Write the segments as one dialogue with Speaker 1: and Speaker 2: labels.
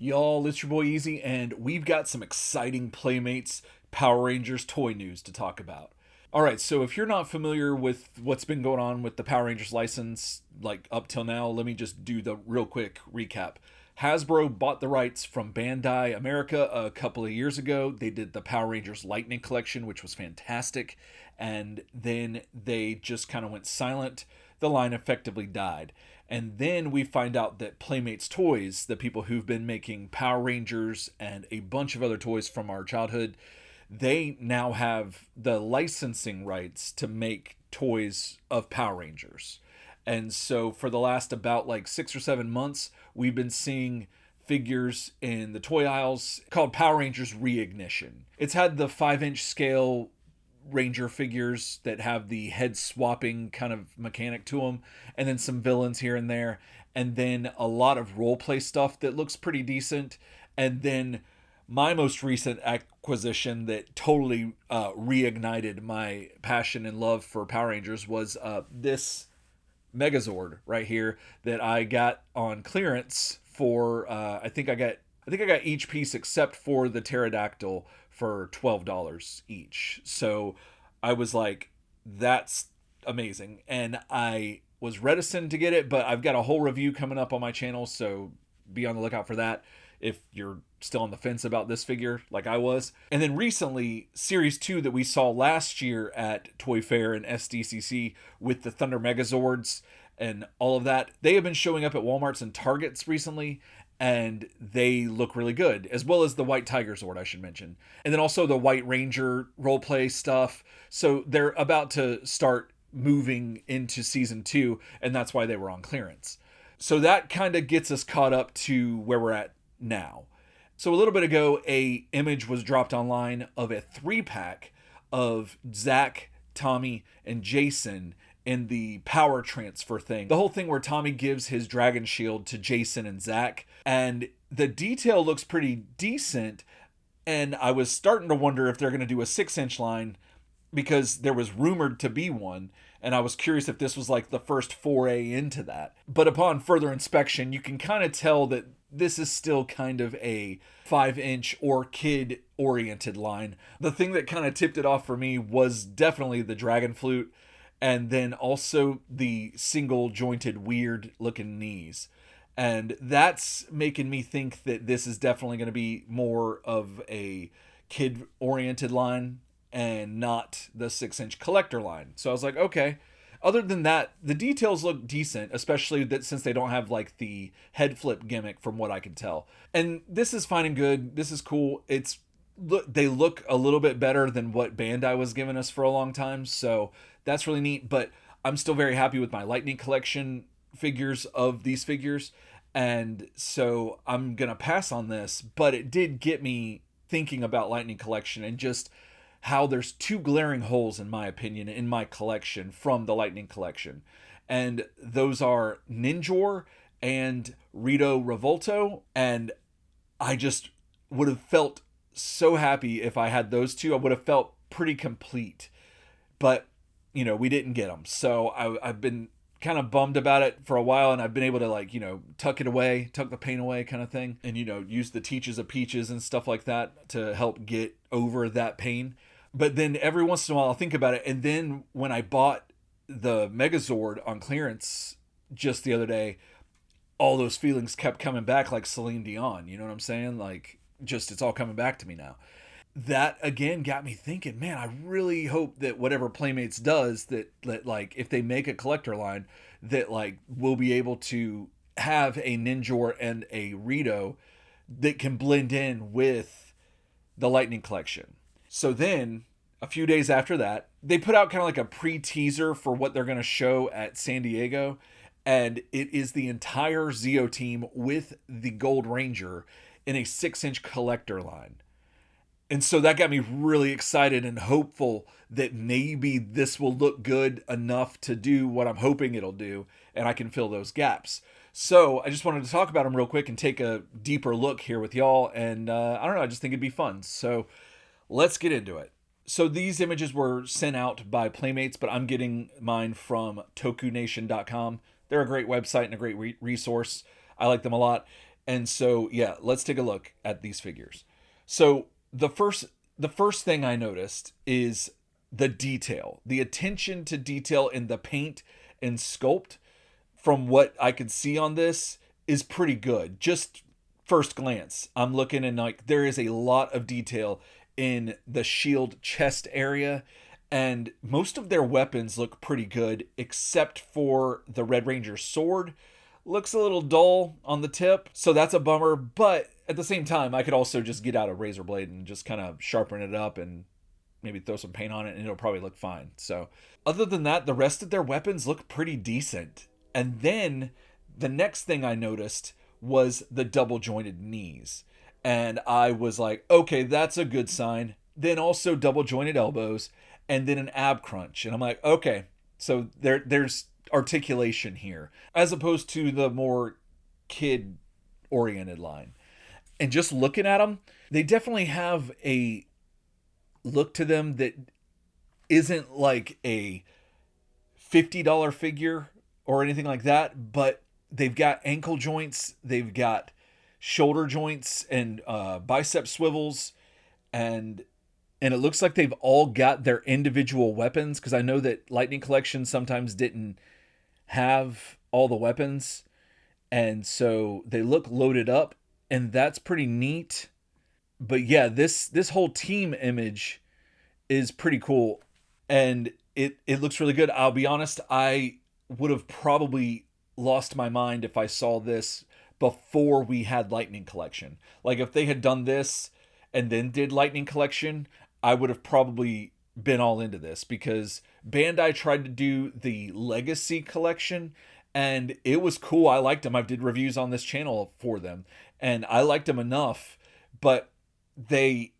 Speaker 1: Y'all, it's your boy Easy, and we've got some exciting Playmates Power Rangers toy news to talk about. All right, so if you're not familiar with what's been going on with the Power Rangers license, like up till now, let me just do the real quick recap. Hasbro bought the rights from Bandai America a couple of years ago. They did the Power Rangers Lightning Collection, which was fantastic, and then they just kind of went silent. The line effectively died. And then we find out that Playmates Toys, the people who've been making Power Rangers and a bunch of other toys from our childhood, they now have the licensing rights to make toys of Power Rangers. And so for the last about like 6 or 7 months, we've been seeing figures in the toy aisles called Power Rangers Reignition. It's had the 5-inch scale Ranger figures that have the head swapping kind of mechanic to them, and then some villains here and there, and then a lot of role play stuff that looks pretty decent. And then my most recent acquisition that totally reignited my passion and love for Power Rangers was this Megazord right here that I got on clearance for I think I got each piece except for the pterodactyl for $12 each. So I was like, that's amazing. And I was reticent to get it, but I've got a whole review coming up on my channel, so be on the lookout for that if you're still on the fence about this figure like I was. And then recently, Series 2 that we saw last year at Toy Fair and SDCC with the Thunder Megazords and all of that, they have been showing up at Walmarts and Targets recently, and they look really good, as well as the White Tiger Zord, I should mention. And then also the White Ranger roleplay stuff. So they're about to start moving into Season 2, and that's why they were on clearance. So that kind of gets us caught up to where we're at now. So a little bit ago, a image was dropped online of a 3-pack of Zach, Tommy, and Jason in the power transfer thing. The whole thing where Tommy gives his dragon shield to Jason and Zach. And the detail looks pretty decent. And I was starting to wonder if they're going to do a 6-inch line, because there was rumored to be one. And I was curious if this was like the first foray into that. But upon further inspection, you can kind of tell that this is still kind of a 5-inch or kid oriented line. The thing that kind of tipped it off for me was definitely the dragon flute, and then also the single jointed weird looking knees. And that's making me think that this is definitely going to be more of a kid oriented line and not the 6-inch collector line. So I was like, okay. Other than that, the details look decent, especially that since they don't have like the head flip gimmick from what I can tell. And this is fine and good. This is cool. They look a little bit better than what Bandai was giving us for a long time. So that's really neat. But I'm still very happy with my Lightning Collection figures of these figures. And so I'm going to pass on this. But it did get me thinking about Lightning Collection and just how there's two glaring holes, in my opinion, in my collection from the Lightning Collection. And those are Ninjor and Rito Revolto. And I just would have felt so happy if I had those two. I would have felt pretty complete. But, we didn't get them. So I've been kind of bummed about it for a while, and I've been able to tuck the pain away kind of thing, and use the Teaches of Peaches and stuff like that to help get over that pain. But then every once in a while I'll think about it, and then when I bought the Megazord on clearance just the other day, all those feelings kept coming back like Celine Dion. You know what I'm saying? Like, just it's all coming back to me now. That again got me thinking, man, I really hope that whatever Playmates does, that like if they make a collector line, that like we'll be able to have a Ninjor and a Rito that can blend in with the Lightning Collection. So then a few days after that, they put out kind of like a pre-teaser for what they're going to show at San Diego. And it is the entire Zeo team with the Gold Ranger in a 6-inch collector line. And so that got me really excited and hopeful that maybe this will look good enough to do what I'm hoping it'll do, and I can fill those gaps. So I just wanted to talk about them real quick and take a deeper look here with y'all. And I don't know, I just think it'd be fun. So let's get into it. So these images were sent out by Playmates, but I'm getting mine from tokunation.com. They're a great website and a great resource. I like them a lot. And so, yeah, let's take a look at these figures. So the first thing I noticed is the detail, the attention to detail in the paint and sculpt. From what I could see on this, is pretty good. Just first glance, I'm looking and like there is a lot of detail in the shield chest area, and most of their weapons look pretty good except for the Red Ranger's sword. Looks a little dull on the tip, so that's a bummer, but at the same time I could also just get out a razor blade and just kind of sharpen it up and maybe throw some paint on it and it'll probably look fine. So other than that, the rest of their weapons look pretty decent. And then the next thing I noticed was the double jointed knees. And I was like, okay, that's a good sign. Then also double jointed elbows and then an ab crunch. And I'm like, okay, so there's articulation here as opposed to the more kid oriented line. And just looking at them, they definitely have a look to them that isn't like a $50 figure or anything like that, but they've got ankle joints, they've got shoulder joints and bicep swivels, and it looks like they've all got their individual weapons, because I know that Lightning Collection sometimes didn't have all the weapons, and so they look loaded up, and that's pretty neat. But yeah, this whole team image is pretty cool, and it looks really good. I'll be honest, I would have probably lost my mind if I saw this before we had Lightning Collection. Like if they had done this and then did Lightning Collection, I would have probably been all into this, because Bandai tried to do the Legacy Collection and it was cool. I liked them. I did reviews on this channel for them and I liked them enough, but they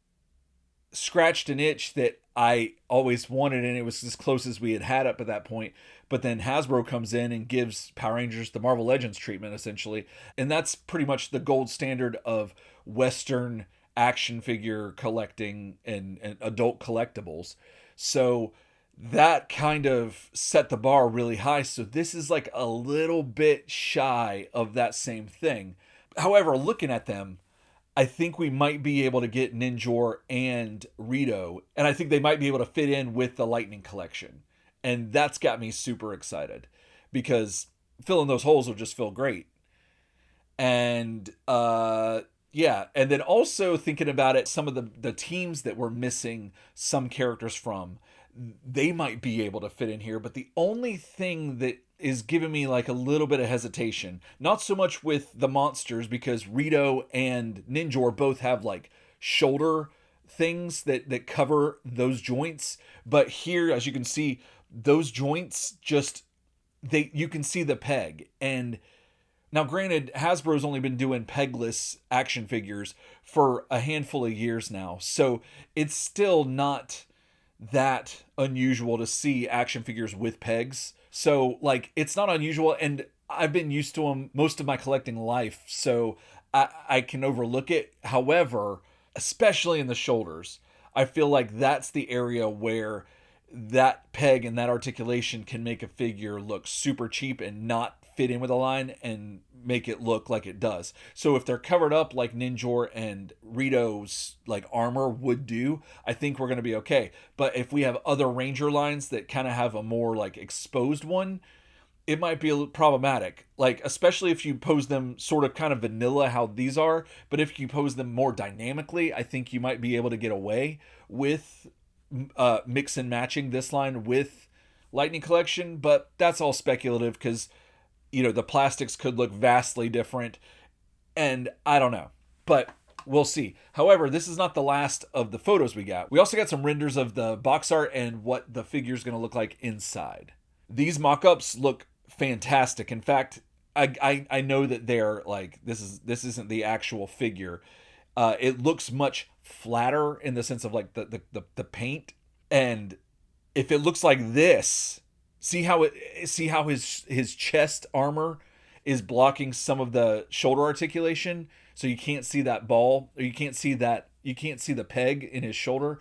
Speaker 1: scratched an itch that I always wanted, and it was as close as we had had up at that point. But then Hasbro comes in and gives Power Rangers the Marvel Legends treatment, essentially. And that's pretty much the gold standard of Western action figure collecting and adult collectibles. So that kind of set the bar really high. So this is like a little bit shy of that same thing. However, looking at them, I think we might be able to get Ninjor and Rito, and I think they might be able to fit in with the Lightning Collection. And that's got me super excited, because filling those holes will just feel great. And yeah, and then also thinking about it, some of the teams that we're missing some characters from, they might be able to fit in here. But the only thing that is giving me like a little bit of hesitation, not so much with the monsters, because Rito and Ninjor both have like shoulder things that cover those joints, but here, as you can see, those joints just, they, you can see the peg. And now granted, Hasbro's only been doing pegless action figures for a handful of years now, so it's still not that unusual to see action figures with pegs. So like it's not unusual, and I've been used to them most of my collecting life, so I can overlook it. However, especially in the shoulders, I feel like that's the area where that peg and that articulation can make a figure look super cheap and not fit in with a line and make it look like it does. So if they're covered up like Ninjor and Rito's like armor would do, I think we're going to be okay. But if we have other Ranger lines that kind of have a more like exposed one, it might be a little problematic. Like especially if you pose them sort of kind of vanilla how these are, but if you pose them more dynamically, I think you might be able to get away with mix and matching this line with Lightning Collection. But that's all speculative, because you know the plastics could look vastly different, and I don't know, but we'll see. However, this is not the last of the photos we got. We also got some renders of the box art and what the figure is going to look like inside. These mock-ups look fantastic. In fact, I know that they're like, this isn't the actual figure. It looks much flatter in the sense of like the paint, and if it looks like this, see how his chest armor is blocking some of the shoulder articulation, so you can't see that ball, or you can't see the peg in his shoulder.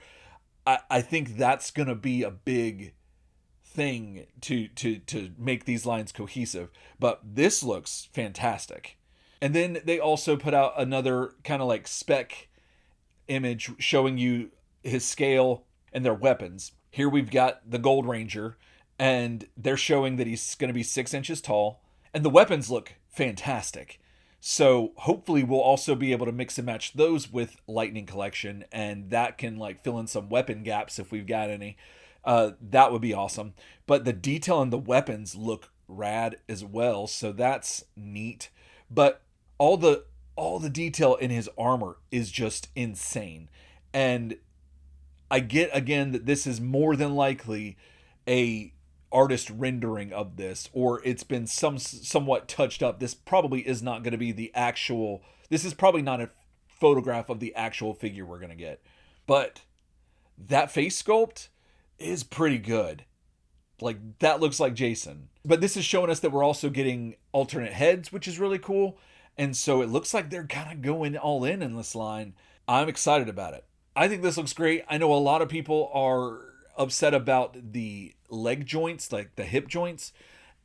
Speaker 1: I think that's gonna be a big thing to make these lines cohesive. But this looks fantastic. And then they also put out another kind of like spec image showing you his scale and their weapons. Here we've got the Gold Ranger, and they're showing that he's going to be 6 inches tall, and the weapons look fantastic. So hopefully we'll also be able to mix and match those with Lightning Collection, and that can like fill in some weapon gaps if we've got any. That would be awesome. But the detail on the weapons look rad as well, so that's neat. But all the all the detail in his armor is just insane. And I get again that this is more than likely a artist rendering of this, or it's been somewhat touched up. This probably is not going to be the actual, this is probably not a photograph of the actual figure we're going to get. But that face sculpt is pretty good. Like, that looks like Jason. But this is showing us that we're also getting alternate heads, which is really cool. And so it looks like they're kind of going all in this line. I'm excited about it. I think this looks great. I know a lot of people are upset about the leg joints, like the hip joints.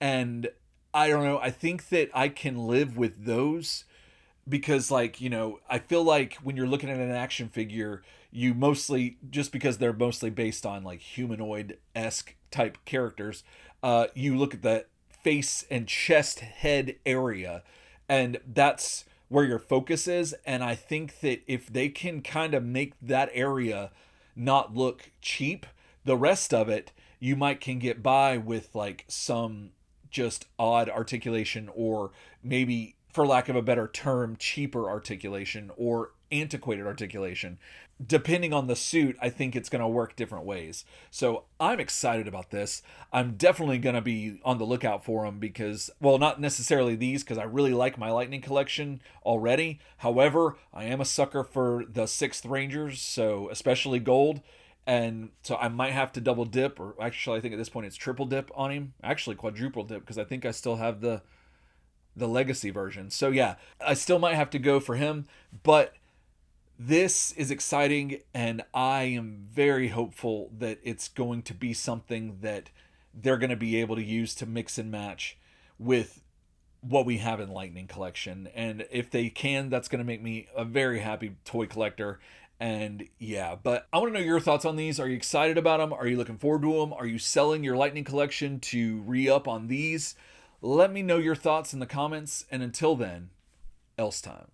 Speaker 1: And I don't know. I think that I can live with those because, like, you know, I feel like when you're looking at an action figure, you mostly, just because they're mostly based on like humanoid-esque type characters, you look at the face and chest head area, and that's where your focus is. And I think that if they can kind of make that area not look cheap, the rest of it you might can get by with like some just odd articulation, or maybe, for lack of a better term, cheaper articulation or antiquated articulation. Depending on the suit, I think it's going to work different ways. So I'm excited about this. I'm definitely going to be on the lookout for them because, well, not necessarily these, because I really like my Lightning collection already. However, I am a sucker for the 6th Rangers, so especially gold. And so I might have to double dip, or actually I think at this point it's triple dip on him. Actually quadruple dip, because I think I still have the legacy version. So yeah, I still might have to go for him, but this is exciting, and I am very hopeful that it's going to be something that they're going to be able to use to mix and match with what we have in Lightning Collection. And if they can, that's going to make me a very happy toy collector. And yeah, but I want to know your thoughts on these. Are you excited about them? Are you looking forward to them? Are you selling your Lightning Collection to re-up on these? Let me know your thoughts in the comments. And until then, else time.